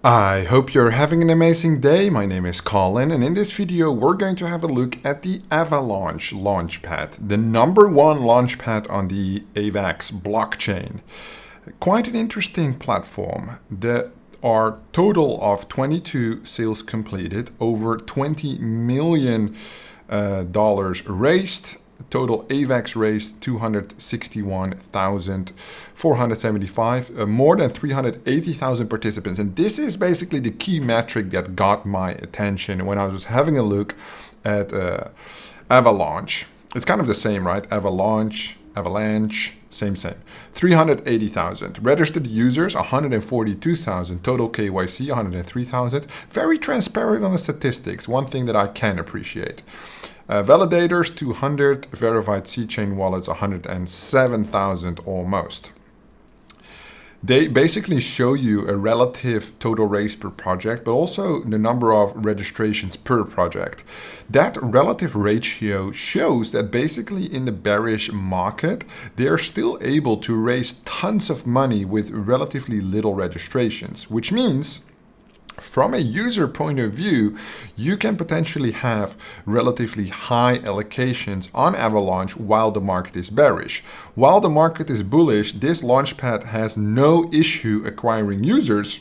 I hope you're having an amazing day. My name is Colin, and in this video we're going to have a look at the Avalaunch Launchpad, the #1 launchpad on the AVAX blockchain. Quite an interesting platform. There are total of 22 sales completed, over $20 million raised. Total AVAX raised 261,475, more than 380,000 participants. And this is basically the key metric that got my attention when I was having a look at Avalanche. It's kind of the same, right? Avalanche, Avalanche, same. 380,000. Registered users, 142,000. Total KYC, 103,000. Very transparent on the statistics. One thing that I can appreciate. Validators, 200. Verified C-chain wallets, 107,000 almost. They basically show you a relative total raise per project, but also the number of registrations per project. That relative ratio shows that basically in the bearish market, they are still able to raise tons of money with relatively little registrations, which means from a user point of view, you can potentially have relatively high allocations on Avalanche while the market is bearish. While the market is bullish, this launchpad has no issue acquiring users.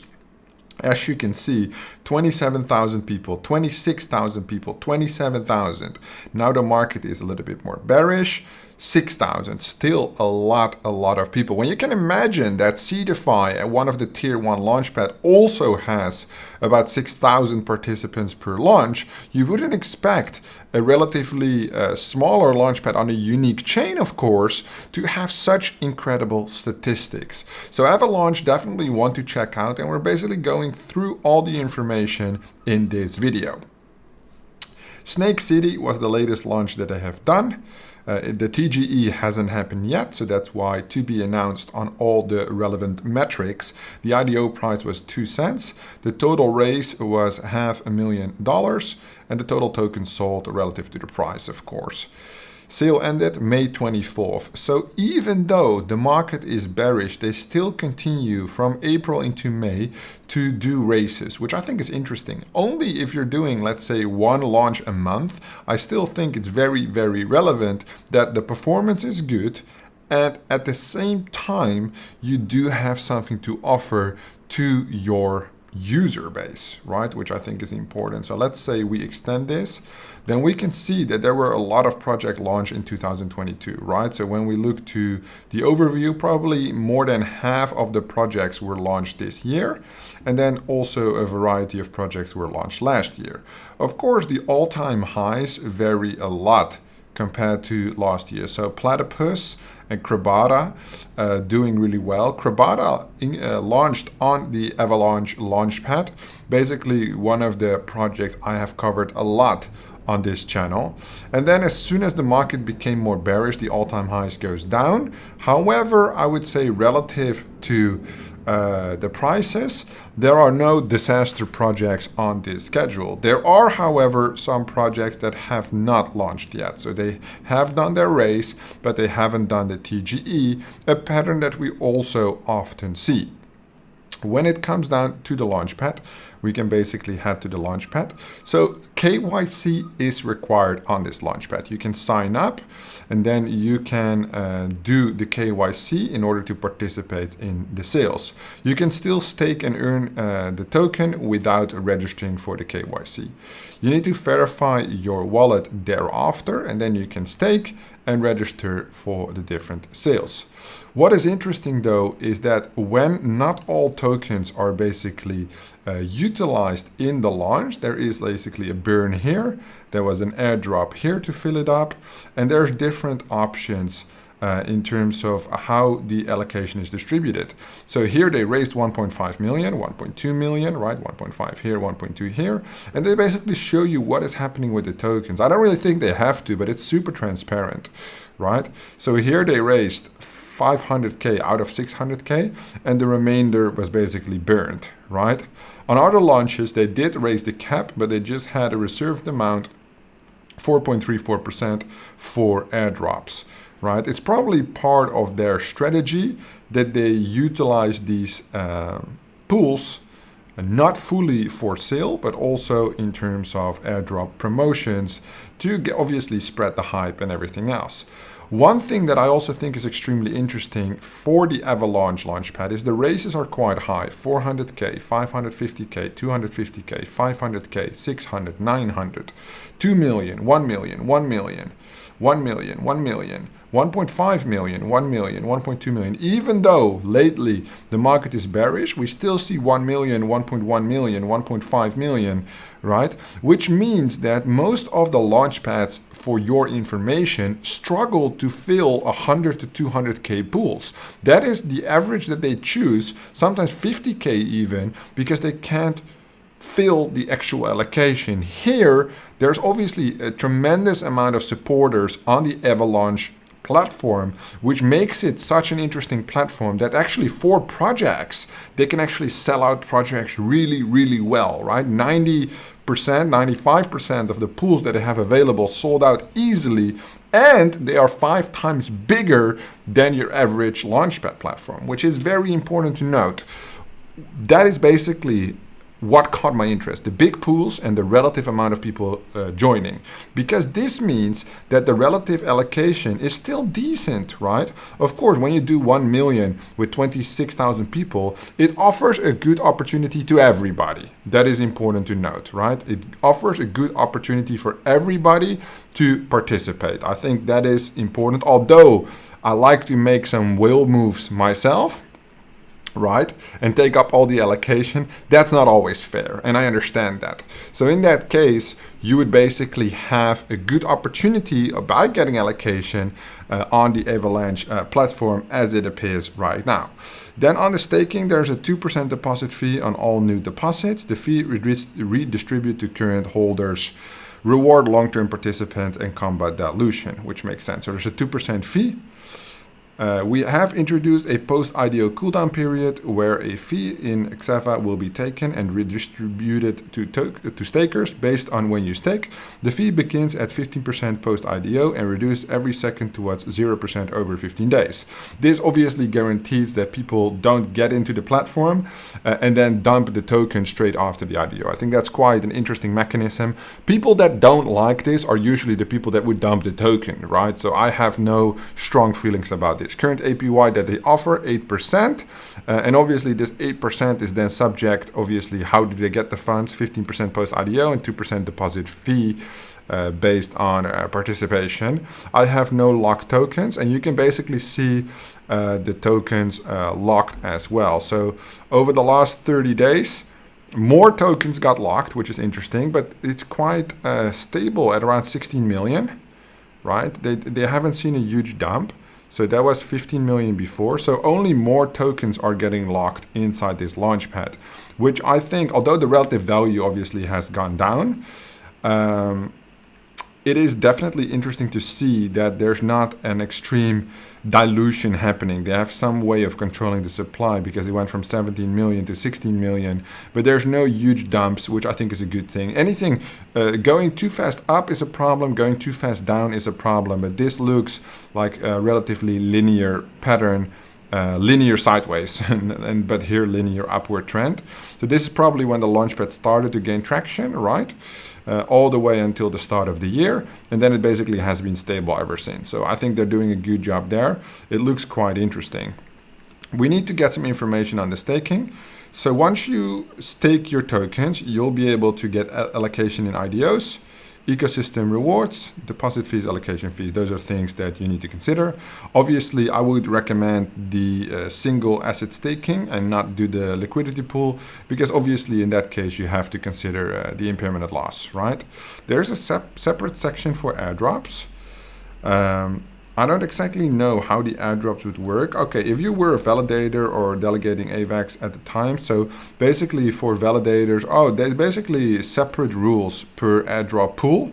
As you can see, 27,000 people, 26,000 people, 27,000. Now the market is a little bit more bearish. 6,000, still a lot of people. When you can imagine that CDeFi, one of the tier 1 launchpad, also has about 6,000 participants per launch, you wouldn't expect a relatively smaller launchpad on a unique chain, of course, to have such incredible statistics. So Avalanche definitely want to check out, and we're basically going through all the information in this video. Snake City was the latest launch that I have done. The TGE hasn't happened yet, so that's why to be announced on all the relevant metrics. The IDO price was 2 cents. The total raise was $500,000, and the total tokens sold relative to the price, of course. Sale ended May 24th. So even though the market is bearish, they still continue from April into May to do races, which I think is interesting. Only if you're doing, let's say, one launch a month, I still think it's very relevant that the performance is good, and at the same time, you do have something to offer to your user base, right? Which I think is important. So let's say we extend this, then we can see that there were a lot of project launch in 2022, right? So when we look to the overview, probably more than half of the projects were launched this year. And then also a variety of projects were launched last year. Of course, the all-time highs vary a lot compared to last year. So Platypus and Krabata doing really well. Krabata launched on the Avalaunch Launchpad, basically one of the projects I have covered a lot on this channel. And then as soon as the market became more bearish, the all-time highs goes down. However, I would say relative to the prices, there are no disaster projects on this schedule. There are, however, some projects that have not launched yet. So they have done their race, but they haven't done the TGE, a pattern that we also often see. When it comes down to the launchpad, we can basically head to the launchpad. So KYC is required on this launchpad. You can sign up and then you can do the KYC in order to participate in the sales. You can still stake and earn the token without registering for the KYC. You need to verify your wallet thereafter, and then you can stake and register for the different sales. What is interesting though is that when not all tokens are basically utilized in the launch, there is basically a burn here, there was an airdrop here to fill it up, and there's different options in terms of how the allocation is distributed. So here they raised 1.5 million, 1.2 million, right? 1.5 here, 1.2 here. And they basically show you what is happening with the tokens. I don't really think they have to, but it's super transparent, right? So here they raised 500K out of 600K, and the remainder was basically burned, right? On other launches, they did raise the cap, but they just had a reserved amount, 4.34% for airdrops. Right? It's probably part of their strategy that they utilize these pools not fully for sale, but also in terms of airdrop promotions to obviously spread the hype and everything else. One thing that I also think is extremely interesting for the Avalaunch Launchpad is the races are quite high: 400k, 550k, 250k, 500k, 600, 900, 2 million, 1 million, 1 million, 1 million, 1 million, 1.5 million, 1 million, 1.2 million. Even though lately the market is bearish, we still see 1 million, 1.1 million, 1.5 million, right? Which means that most of the launchpads, for your information, struggle to fill 100 to 200k pools. That is the average that they choose, sometimes 50k even, because they can't fill the actual allocation. Here, there's obviously a tremendous amount of supporters on the Avalaunch platform, which makes it such an interesting platform that actually for projects, they can actually sell out projects really, really well, right? 90%, 95% of the pools that they have available sold out easily, and they are 5 times bigger than your average Launchpad platform, which is very important to note. That is basically what caught my interest: the big pools and the relative amount of people joining, because this means that the relative allocation is still decent, right? Of course, when you do 1 million with 26,000 people, it offers a good opportunity to everybody. That is important to note, right? It offers a good opportunity for everybody to participate. I think that is important, although I like to make some whale moves myself, right, and take up all the allocation. That's not always fair, and I understand that. So in that case, you would basically have a good opportunity by getting allocation on the Avalanche platform as it appears right now. Then on the staking, there's a 2% deposit fee on all new deposits. The fee redistribute to current holders, reward long-term participant, and combat dilution, which makes sense. So there's a 2% fee. We have introduced a post-IDO cooldown period where a fee in XAVA will be taken and redistributed to stakers based on when you stake. The fee begins at 15% post-IDO and reduced every second towards 0% over 15 days. This obviously guarantees that people don't get into the platform and then dump the token straight after the IDO. I think that's quite an interesting mechanism. People that don't like this are usually the people that would dump the token, right? So I have no strong feelings about this. Current APY that they offer, 8%, and obviously this 8% is then subject, obviously, how do they get the funds? 15% post IDO and 2% deposit fee based on participation. I have no locked tokens, and you can basically see the tokens locked as well. So over the last 30 days, more tokens got locked, which is interesting, but it's quite stable at around 16 million, right? They haven't seen a huge dump. So that was 15 million before. So only more tokens are getting locked inside this launchpad, which I think, although the relative value obviously has gone down, it is definitely interesting to see that there's not an extreme dilution happening. They have some way of controlling the supply because it went from 17 million to 16 million, but there's no huge dumps, which I think is a good thing. Anything going too fast up is a problem, going too fast down is a problem, but this looks like a relatively linear pattern, linear sideways, but here linear upward trend. So this is probably when the launchpad started to gain traction, right? All the way until the start of the year, and then it basically has been stable ever since. So I think they're doing a good job there. It looks quite interesting. We need to get some information on the staking. So once you stake your tokens, you'll be able to get allocation in IDOs, ecosystem rewards, deposit fees, allocation fees. Those are things that you need to consider. Obviously, I would recommend the single asset staking and not do the liquidity pool, because obviously in that case you have to consider the impermanent loss, right? There's a separate section for airdrops. I don't exactly know how the airdrops would work. Okay, if you were a validator or delegating AVAX at the time, so basically for validators, there's basically separate rules per airdrop pool,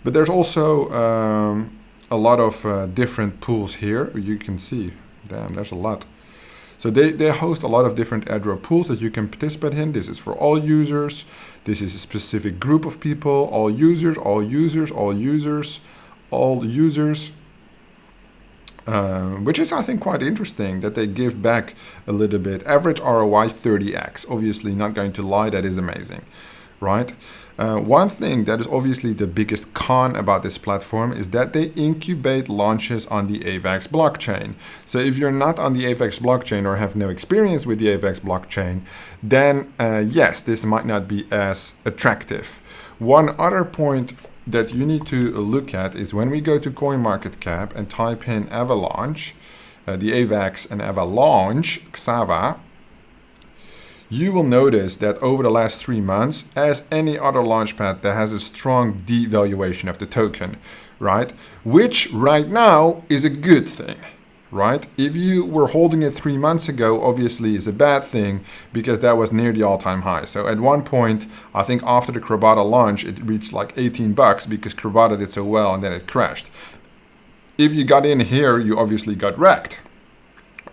but there's also a lot of different pools here. You can see, damn, there's a lot. So they host a lot of different airdrop pools that you can participate in. This is for all users. This is a specific group of people, all users, all users, all users, all users. which is, I think, quite interesting that they give back a little bit. Average ROI 30x. Obviously, not going to lie, that is amazing, right? One thing that is obviously the biggest con about this platform is that they incubate launches on the AVAX blockchain. So if you're not on the AVAX blockchain or have no experience with the AVAX blockchain, then yes, this might not be as attractive. One other point that you need to look at is when we go to CoinMarketCap and type in Avalanche, the AVAX and Avalaunch, XAVA, you will notice that over the last 3 months, as any other launchpad, there has a strong devaluation of the token, right? Which right now is a good thing, right? If you were holding it 3 months ago, obviously is a bad thing because that was near the all-time high. So at one point, I think after the Krabata launch, it reached like 18 bucks because Krabata did so well and then it crashed. If you got in here, you obviously got wrecked.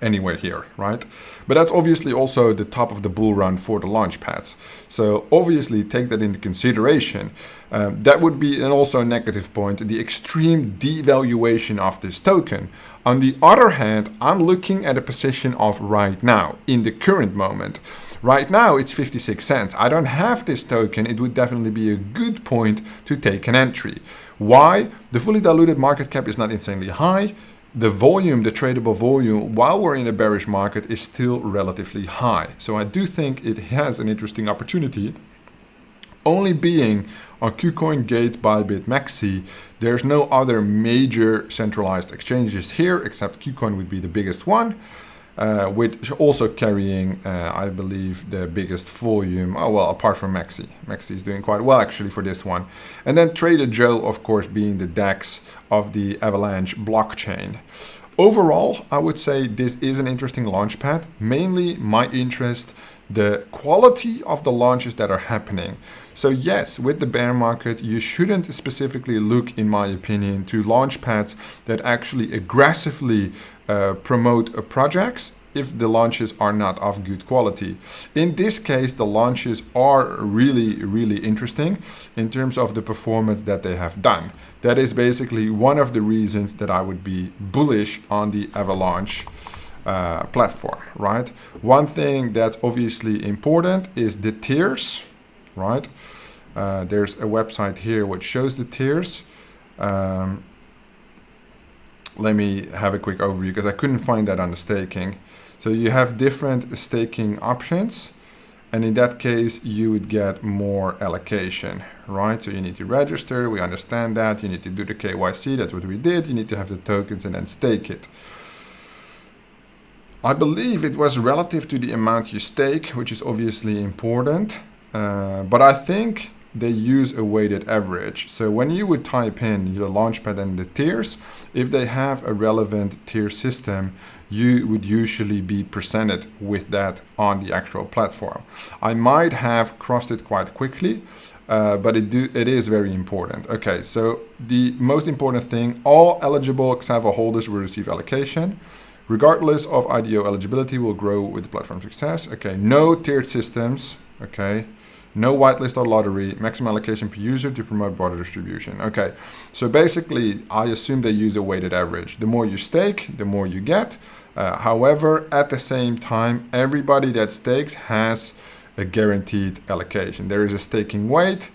Anywhere here, right? But that's obviously also the top of the bull run for the launch pads. So obviously take that into consideration. That would be also a negative point, the extreme devaluation of this token. On the other hand, I'm looking at a position of right now, in the current moment. Right now it's 56 cents. I don't have this token. It would definitely be a good point to take an entry. Why? The fully diluted market cap is not insanely high. The volume, the tradable volume, while we're in a bearish market, is still relatively high. So I do think it has an interesting opportunity. Only being on KuCoin, Gate, Bybit, Maxi, there's no other major centralized exchanges here, except KuCoin would be the biggest one, which also carrying, I believe, the biggest volume. Oh, well, apart from Maxi. Maxi is doing quite well, actually, for this one. And then Trader Joe, of course, being the DEX of the Avalanche blockchain. Overall, I would say this is an interesting launchpad. Mainly my interest, the quality of the launches that are happening. So yes, with the bear market, you shouldn't specifically look, in my opinion, to launchpads that actually aggressively promote projects if the launches are not of good quality. In this case, the launches are really, really interesting in terms of the performance that they have done. That is basically one of the reasons that I would be bullish on the Avalanche platform, right? One thing that's obviously important is the tiers, right? There's a website here which shows the tiers. Let me have a quick overview because I couldn't find that on the staking. So you have different staking options, and in that case you would get more allocation, right? So you need to register, we understand that. You need to do the KYC, that's what we did. You need to have the tokens and then stake it. I believe it was relative to the amount you stake, which is obviously important, but I think they use a weighted average. So when you would type in your launchpad and the tiers, if they have a relevant tier system, you would usually be presented with that on the actual platform. I might have crossed it quite quickly, but it is very important. Okay, so the most important thing, all eligible XAVA holders will receive allocation. Regardless of IDO eligibility will grow with the platform success. Okay, no tiered systems, okay. No whitelist or lottery, maximum allocation per user to promote broader distribution. Okay, so basically I assume they use a weighted average. The more you stake, the more you get. However, at the same time, everybody that stakes has a guaranteed allocation. There is a staking weight,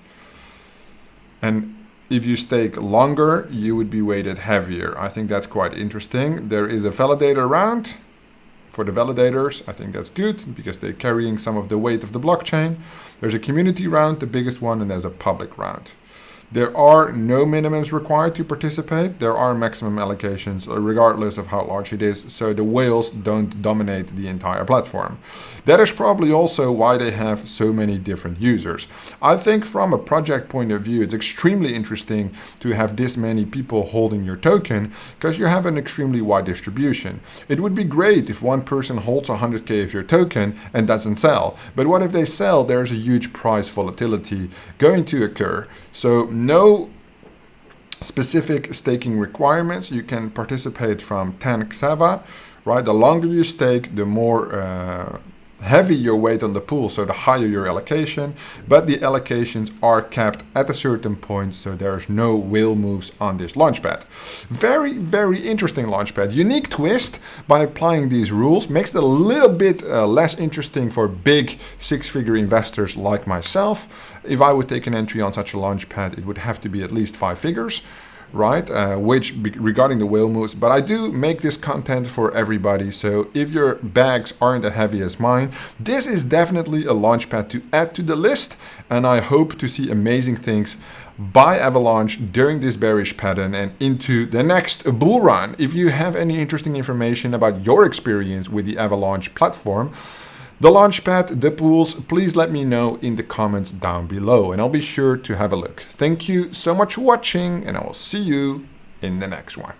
and if you stake longer, you would be weighted heavier. I think that's quite interesting. There is a validator round. For the validators, I think that's good because they're carrying some of the weight of the blockchain. There's a community round, the biggest one, and there's a public round. There are no minimums required to participate. There are maximum allocations regardless of how large it is, so the whales don't dominate the entire platform. That is probably also why they have so many different users. I think from a project point of view, it's extremely interesting to have this many people holding your token because you have an extremely wide distribution. It would be great if one person holds 100K of your token and doesn't sell. But what if they sell? There's a huge price volatility going to occur. So no specific staking requirements. You can participate from 10 XAVA, right? The longer you stake, the more heavy your weight on the pool, so the higher your allocation, but the allocations are capped at a certain point, so there's no whale moves on this launchpad. Very, very interesting launchpad. Unique twist by applying these rules, makes it a little bit less interesting for big six-figure investors like myself. If I would take an entry on such a launchpad, it would have to be at least 5 figures. Right, regarding the whale moves, but I do make this content for everybody, so if your bags aren't as heavy as mine, this is definitely a launchpad to add to the list, and I hope to see amazing things by Avalanche during this bearish pattern and into the next bull run. If you have any interesting information about your experience with the Avalanche platform, the launchpad, the pools, please let me know in the comments down below and I'll be sure to have a look. Thank you so much for watching and I will see you in the next one.